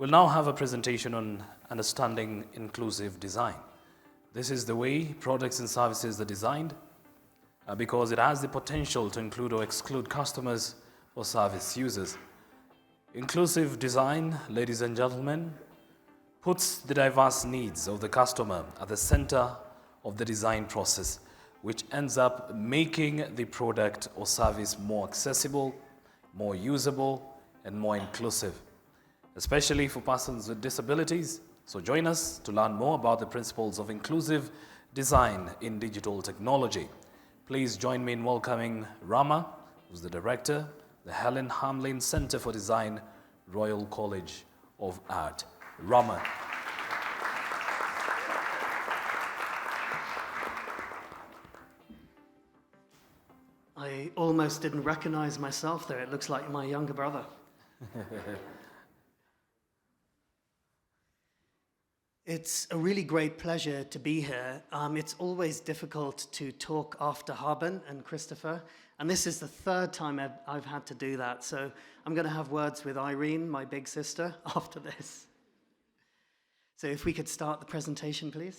We'll now have a presentation on understanding inclusive design. This is the way products and services are designed because it has the potential to include or exclude customers or service users. Inclusive design, ladies and gentlemen, puts the diverse needs of the customer at the center of the design process, which ends up making the product or service more accessible, more usable, and more inclusive, especially for persons with disabilities. So join us to learn more about the principles of inclusive design in digital technology. Please join me in welcoming Rama, who's the director, the Helen Hamlin Center for Design, Royal College of Art. Rama. I almost didn't recognize myself there. It looks like my younger brother. It's a really great pleasure to be here. It's always difficult to talk after Haben and Christopher, and this is the third time I've had to do that, so I'm going to have words with Irene, my big sister, after this. So if we could start the presentation, please.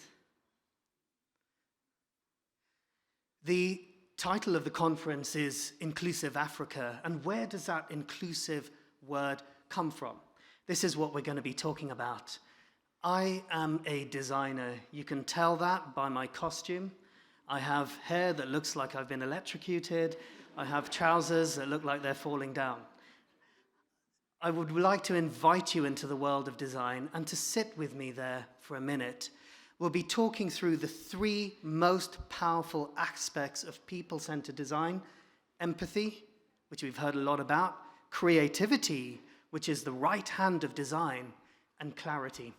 The title of the conference is Inclusive Africa, and where does that inclusive word come from? This is what we're going to be talking about. I am a designer. You can tell that by my costume. I have hair that looks like I've been electrocuted. I have trousers that look like they're falling down. I would like to invite you into the world of design and to sit with me there for a minute. We'll be talking through the three most powerful aspects of people-centered design: empathy, which we've heard a lot about, creativity, which is the right hand of design, and clarity.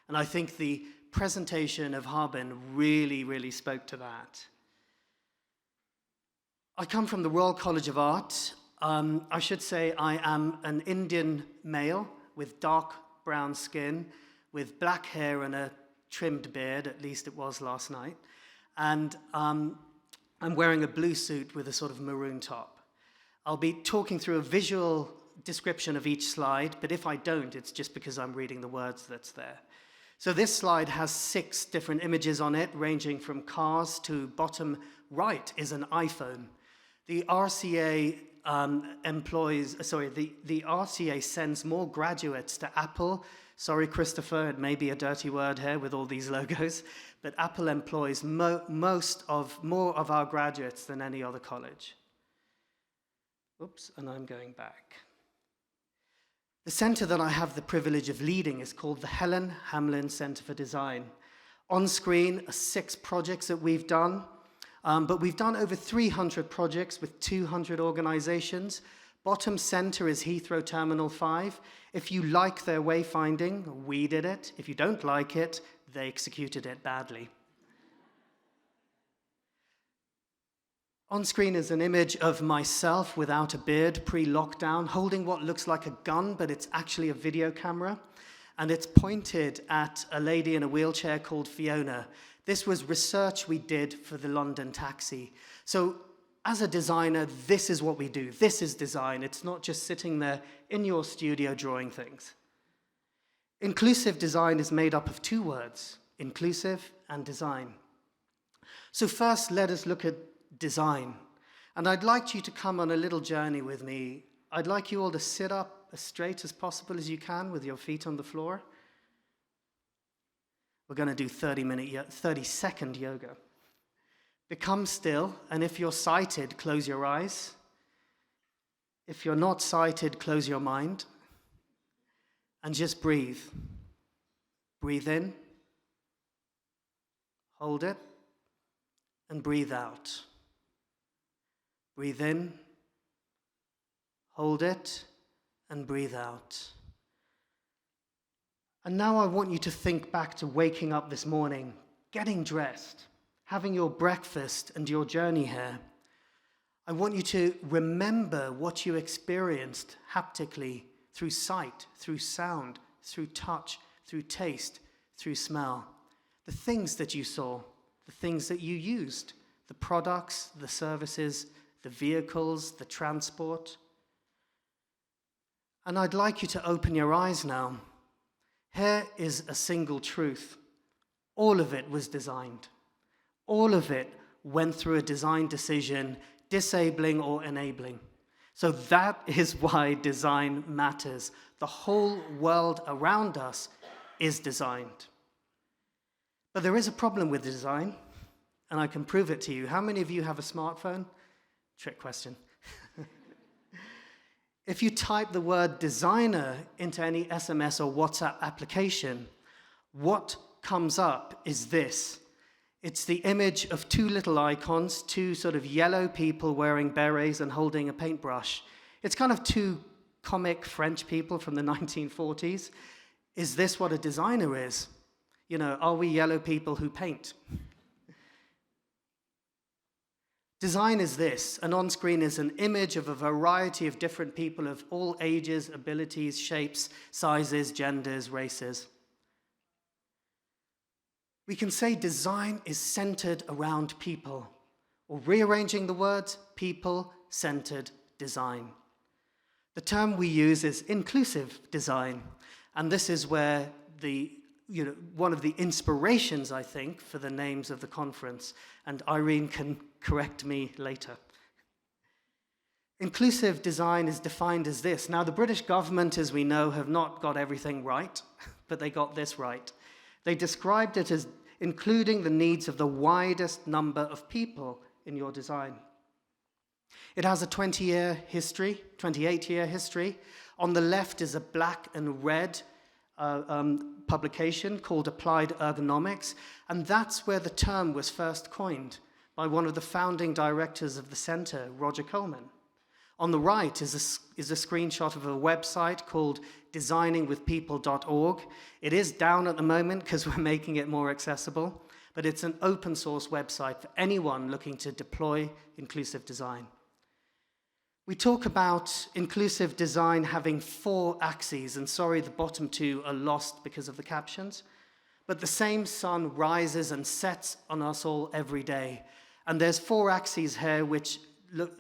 And I think the presentation of Haben really spoke to that. I come from the Royal College of Art. I should say I am an Indian male with dark brown skin, with black hair and a trimmed beard, at least it was last night. And I'm wearing a blue suit with a sort of maroon top. I'll be talking through a visual description of each slide, but if I don't, it's just because I'm reading the words that's there. So this slide has 6 different images on it, ranging from cars to bottom right is an iPhone. The RCA the RCA sends more graduates to Apple. Sorry, Christopher, it may be a dirty word here with all these logos, but Apple employs more of our graduates than any other college. Oops, and I'm going back. The center that I have the privilege of leading is called the Helen Hamlin Center for Design. On screen are 6 projects that we've done, but we've done over 300 projects with 200 organizations. Bottom center is Heathrow Terminal 5. If you like their wayfinding, we did it. If you don't like it, they executed it badly. On screen is an image of myself without a beard, pre-lockdown, holding what looks like a gun, but it's actually a video camera. And it's pointed at a lady in a wheelchair called Fiona. This was research we did for the London taxi. So as a designer, this is what we do. This is design. It's not just sitting there in your studio drawing things. Inclusive design is made up of 2 words, inclusive and design. So first, let us look at design. And I'd like you to come on a little journey with me. I'd like you all to sit up as straight as possible as you can with your feet on the floor. We're going to do 30-second yoga. Become still, and if you're sighted, close your eyes. If you're not sighted, close your mind. And just breathe. Breathe in. Hold it. And breathe out. Breathe in, hold it, and breathe out. And now I want you to think back to waking up this morning, getting dressed, having your breakfast and your journey here. I want you to remember what you experienced haptically through sight, through sound, through touch, through taste, through smell. The things that you saw, the things that you used, the products, the services, the vehicles, the transport. And I'd like you to open your eyes now Here is a single truth. All of it was designed. All of it went through a design decision, disabling or enabling. So that is why design matters. The whole world around us is designed. But there is a problem with design, and I can prove it to you. How many of you have a smartphone? Trick question. If you type the word designer into any SMS or WhatsApp application, what comes up is this. It's the image of two little icons, two sort of yellow people wearing berets and holding a paintbrush. It's kind of two comic French people from the 1940s. Is this what a designer is? You know, are we yellow people who paint? Design is this, and on screen is an image of a variety of different people of all ages, abilities, shapes, sizes, genders, races. We can say design is centered around people, or rearranging the words, people-centered design. The term we use is inclusive design, and this is where one of the inspirations, I think, for the names of the conference, and Irene can correct me later. Inclusive design is defined as this. Now, the British government, as we know, have not got everything right, but they got this right. They described it as including the needs of the widest number of people in your design. It has a 28-year history. On the left is a black and red publication called Applied Ergonomics, and that's where the term was first coined by one of the founding directors of the center, Roger Coleman. On the right is a screenshot of a website called designingwithpeople.org. It is down at the moment because we're making it more accessible, but it's an open source website for anyone looking to deploy inclusive design. We talk about inclusive design having 4 axes, and sorry, the bottom 2 are lost because of the captions, but the same sun rises and sets on us all every day. And there's 4 axes here which look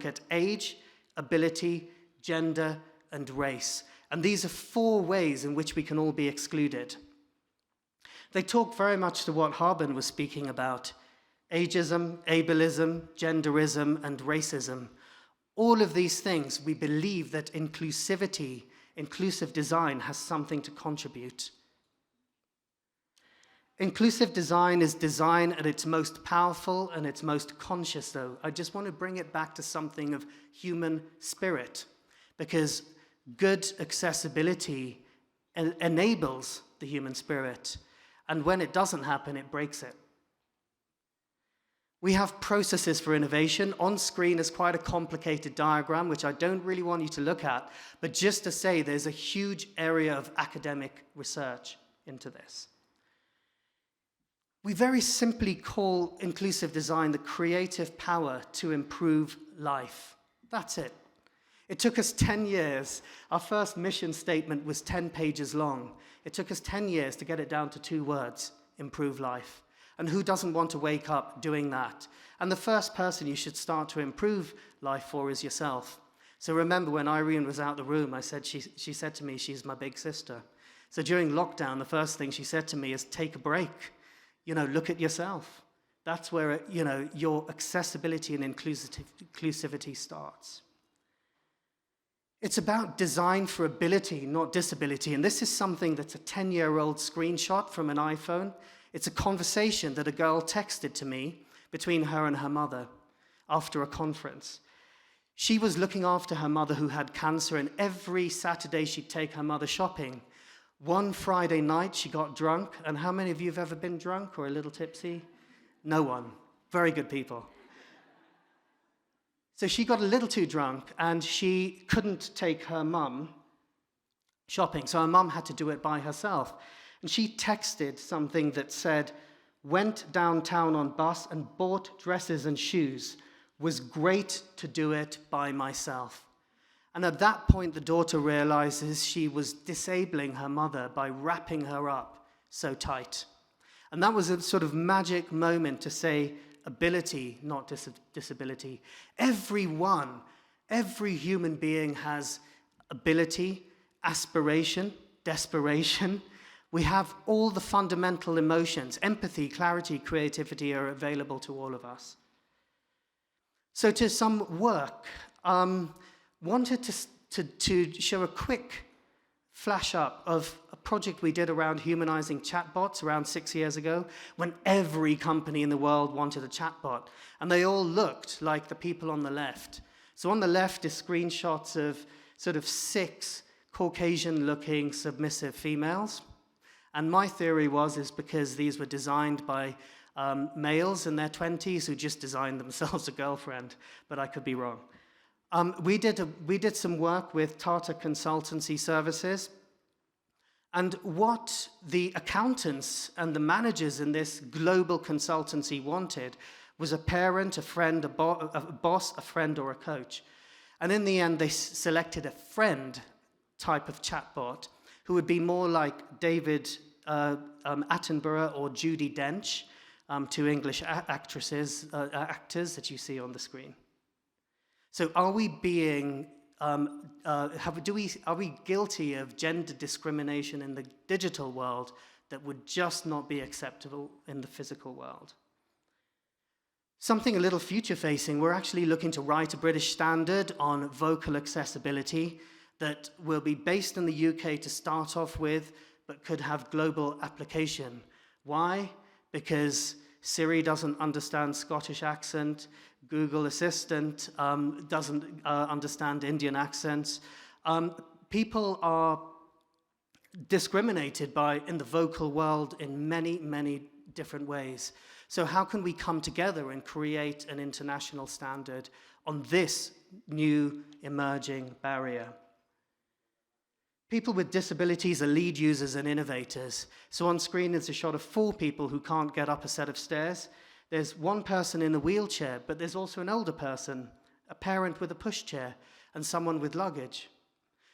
at age, ability, gender, and race. And these are 4 ways in which we can all be excluded. They talk very much to what Hamlin was speaking about. Ageism, ableism, genderism, and racism. All of these things, we believe that inclusive design has something to contribute. Inclusive design is design at its most powerful and its most conscious, though. I just want to bring it back to something of human spirit, because good accessibility enables the human spirit, and when it doesn't happen, it breaks it. We have processes for innovation. On screen is quite a complicated diagram, which I don't really want you to look at, but just to say there's a huge area of academic research into this. We very simply call inclusive design the creative power to improve life. That's it. It took us 10 years. Our first mission statement was 10 pages long. It took us 10 years to get it down to 2 words, improve life. And who doesn't want to wake up doing that? And the first person you should start to improve life for is yourself. So remember when Irene was out the room, she said to me, she's my big sister. So during lockdown, the first thing she said to me is, take a break. Look at yourself. That's where, your accessibility and inclusivity starts. It's about design for ability, not disability. And this is something that's a 10-year-old screenshot from an iPhone. It's a conversation that a girl texted to me between her and her mother after a conference. She was looking after her mother who had cancer, and every Saturday she'd take her mother shopping. One Friday night, she got drunk, and how many of you have ever been drunk or a little tipsy? No one. Very good people. So she got a little too drunk, and she couldn't take her mum shopping, so her mum had to do it by herself. And she texted something that said, went downtown on bus and bought dresses and shoes. Was great to do it by myself. And at that point, the daughter realizes she was disabling her mother by wrapping her up so tight. And that was a sort of magic moment to say ability, not disability. Every human being has ability, aspiration, desperation. We have all the fundamental emotions. Empathy, clarity, creativity are available to all of us. So to some work, wanted to show a quick flash up of a project we did around humanizing chatbots around 6 years ago, when every company in the world wanted a chatbot, and they all looked like the people on the left. So on the left is screenshots of sort of 6 Caucasian-looking submissive females. And my theory is because these were designed by males in their 20s who just designed themselves a girlfriend, but I could be wrong. We did some work with Tata Consultancy Services, and what the accountants and the managers in this global consultancy wanted was a parent, a friend, a boss, a friend, or a coach. And in the end, they selected a friend type of chatbot who would be more like David Attenborough or Judi Dench, 2 English actors that you see on the screen. So are we being, are we guilty of gender discrimination in the digital world that would just not be acceptable in the physical world? Something a little future-facing, we're actually looking to write a British standard on vocal accessibility that will be based in the UK to start off with, but could have global application. Why? Because Siri doesn't understand Scottish accent, Google Assistant doesn't understand Indian accents. People are discriminated in the vocal world in many, many different ways. So how can we come together and create an international standard on this new emerging barrier? People with disabilities are lead users and innovators. So on screen is a shot of 4 people who can't get up a set of stairs. There's 1 person in a wheelchair, but there's also an older person, a parent with a pushchair, and someone with luggage.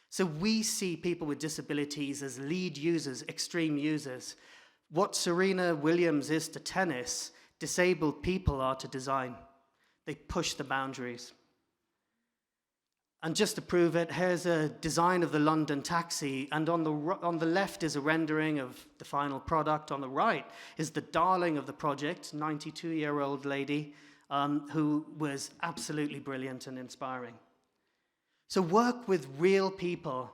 So we see people with disabilities as lead users, extreme users. What Serena Williams is to tennis, disabled people are to design. They push the boundaries. And just to prove it, here's a design of the London taxi, and on the left is a rendering of the final product. On the right is the darling of the project, 92-year-old lady who was absolutely brilliant and inspiring. So work with real people.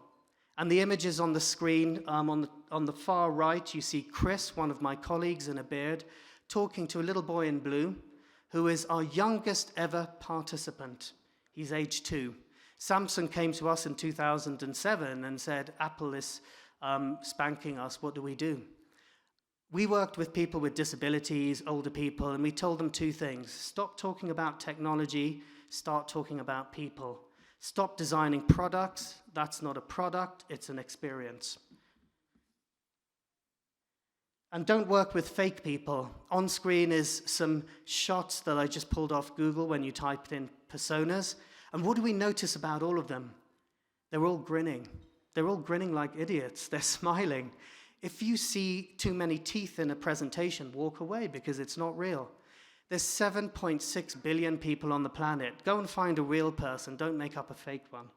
And the images on the screen, on the far right, you see Chris, one of my colleagues in a beard, talking to a little boy in blue, who is our youngest ever participant. He's age 2. Samsung came to us in 2007 and said, Apple is spanking us, what do we do? We worked with people with disabilities, older people, and we told them 2 things. Stop talking about technology, start talking about people. Stop designing products, that's not a product, it's an experience. And don't work with fake people. On screen is some shots that I just pulled off Google when you typed in personas. And what do we notice about all of them? They're all grinning. They're all grinning like idiots. They're smiling. If you see too many teeth in a presentation, walk away because it's not real. There's 7.6 billion people on the planet. Go and find a real person. Don't make up a fake one.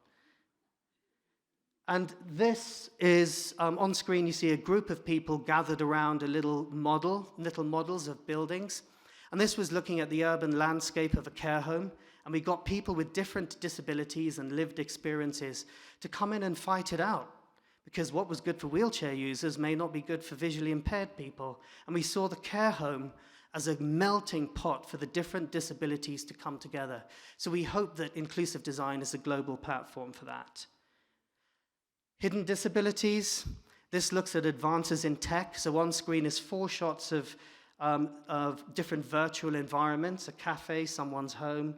And this is, on screen you see a group of people gathered around a little models of buildings. And this was looking at the urban landscape of a care home. And we got people with different disabilities and lived experiences to come in and fight it out. Because what was good for wheelchair users may not be good for visually impaired people. And we saw the care home as a melting pot for the different disabilities to come together. So we hope that inclusive design is a global platform for that. Hidden disabilities. This looks at advances in tech. So on screen is 4 shots of different virtual environments, a cafe, someone's home.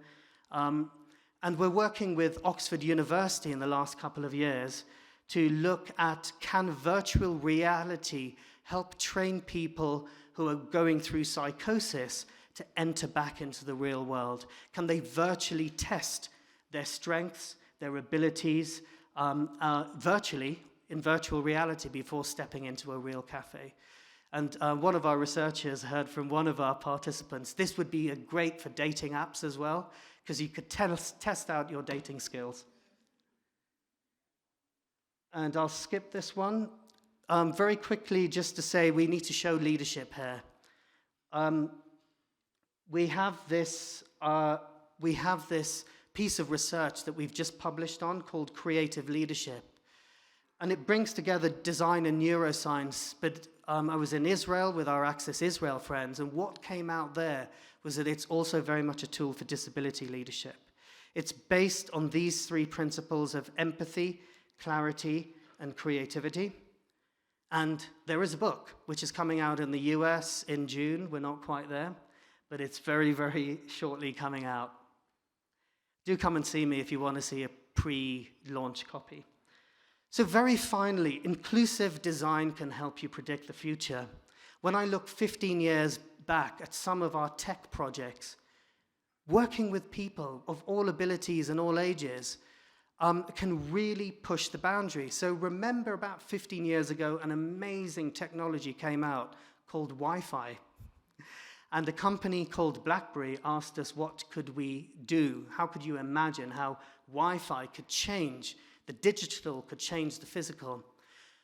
And we're working with Oxford University in the last couple of years to look at, can virtual reality help train people who are going through psychosis to enter back into the real world? Can they virtually test their strengths, their abilities, virtually, in virtual reality before stepping into a real cafe? And one of our researchers heard from one of our participants, this would be great for dating apps as well, because you could test out your dating skills. And I'll skip this one. very quickly, just to say we need to show leadership here. We have this piece of research that we've just published on called Creative Leadership. And it brings together design and neuroscience. But I was in Israel with our Access Israel friends, and what came out there was that it's also very much a tool for disability leadership. It's based on these three principles of empathy, clarity, and creativity. And there is a book, which is coming out in the US in June. We're not quite there, but it's very, very shortly coming out. Do come and see me if you want to see a pre-launch copy. So very finally, inclusive design can help you predict the future. When I look 15 years back at some of our tech projects, working with people of all abilities and all ages can really push the boundary. So remember about 15 years ago, an amazing technology came out called Wi-Fi. And a company called BlackBerry asked us, what could we do? How could you imagine how Wi-Fi could change, the digital could change the physical?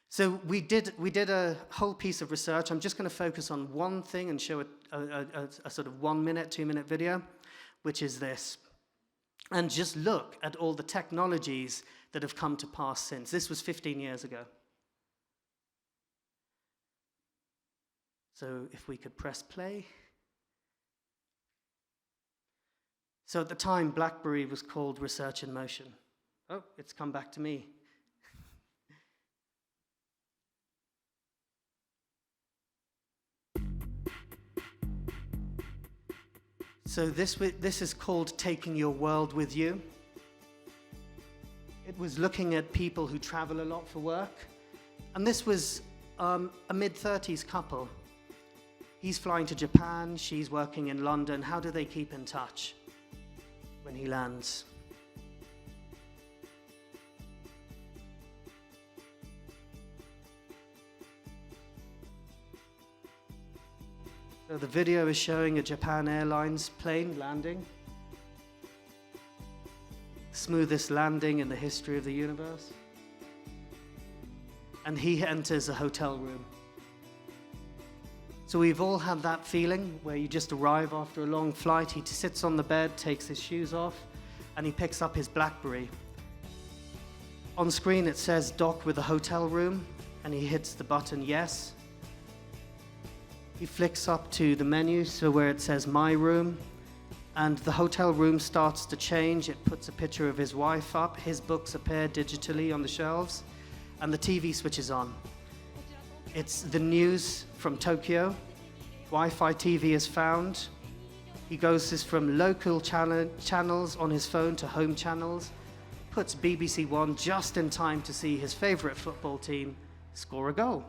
So we did a whole piece of research. I'm just going to focus on one thing and show a sort of 1 minute, 2 minute video, which is this. And just look at all the technologies that have come to pass since. This was 15 years ago. So if we could press play. So at the time, BlackBerry was called Research in Motion. Oh, it's come back to me. So this is called Taking Your World With You. It was looking at people who travel a lot for work. And this was a mid-30s couple. He's flying to Japan, she's working in London. How do they keep in touch when he lands? So the video is showing a Japan Airlines plane landing. Smoothest landing in the history of the universe. And he enters a hotel room. So we've all had that feeling where you just arrive after a long flight. He sits on the bed, takes his shoes off, and he picks up his BlackBerry. On screen it says dock with a hotel room, and he hits the button yes. He flicks up to the menu, so where it says My Room, and the hotel room starts to change. It puts a picture of his wife up, his books appear digitally on the shelves, and the TV switches on. It's the news from Tokyo. Wi-Fi TV is found. He goes from local channels on his phone to home channels, puts BBC One just in time to see his favorite football team score a goal.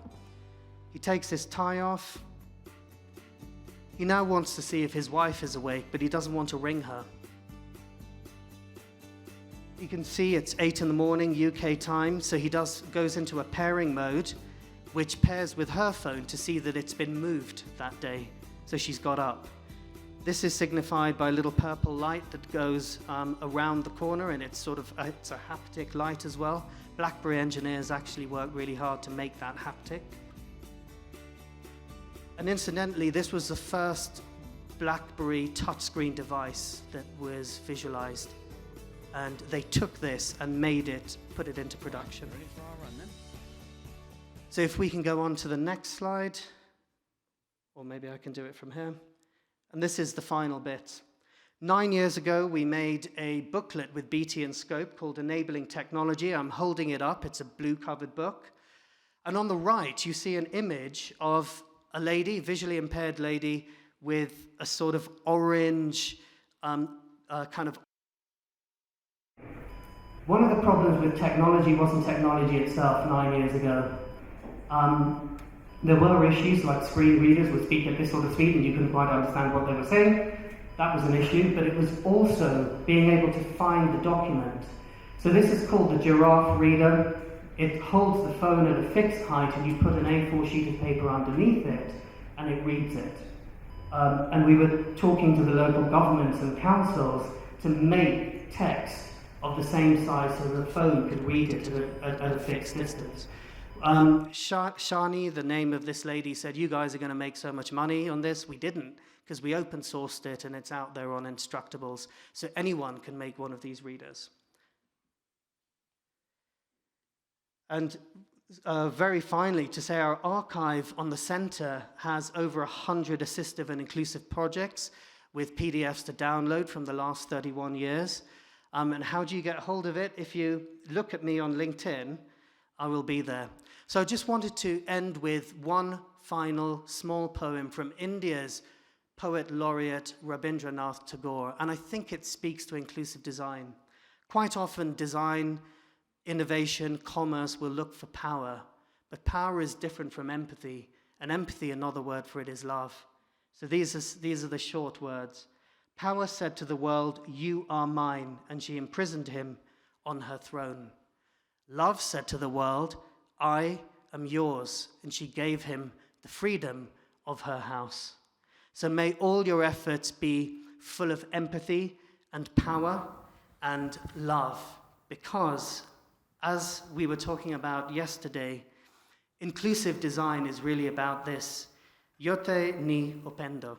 He takes his tie off. He now wants to see if his wife is awake, but he doesn't want to ring her. You can see it's 8 in the morning UK time, so he goes into a pairing mode, which pairs with her phone to see that it's been moved that day, so she's got up. This is signified by a little purple light that goes around the corner, and it's a haptic light as well. BlackBerry engineers actually work really hard to make that haptic. And incidentally, this was the first BlackBerry touchscreen device that was visualized. And they took this and put it into production. Ready for our run then? So if we can go on to the next slide, or maybe I can do it from here. And this is the final bit. 9 years ago, we made a booklet with BT and Scope called Enabling Technology. I'm holding it up. It's a blue-covered book. And on the right, you see an image of a lady, visually impaired lady, with a sort of orange kind of... One of the problems with technology wasn't technology itself 9 years ago. There were issues like screen readers would speak at this sort of speed and you couldn't quite understand what they were saying. That was an issue, but it was also being able to find the document. So this is called the Giraffe Reader. It holds the phone at a fixed height and you put an A4 sheet of paper underneath it and it reads it. And we were talking to the local governments and councils to make text of the same size so the phone could read it at a fixed distance. Shani, the name of this lady, said, you guys are going to make so much money on this. We didn't, because we open sourced it and it's out there on Instructables, so anyone can make one of these readers. And very finally, to say our archive on the center has over 100 assistive and inclusive projects with PDFs to download from the last 31 years. And how do you get hold of it? If you look at me on LinkedIn, I will be there. So I just wanted to end with one final small poem from India's poet laureate Rabindranath Tagore, and I think it speaks to inclusive design. Quite often, design, innovation, commerce will look for power, but power is different from empathy, and empathy, another word for it, is love. So these are the short words. Power said to the world, you are mine, and she imprisoned him on her throne. Love said to the world, I am yours, and she gave him the freedom of her house. So may all your efforts be full of empathy and power and love, because, as we were talking about yesterday, inclusive design is really about this. Yote ni upendo.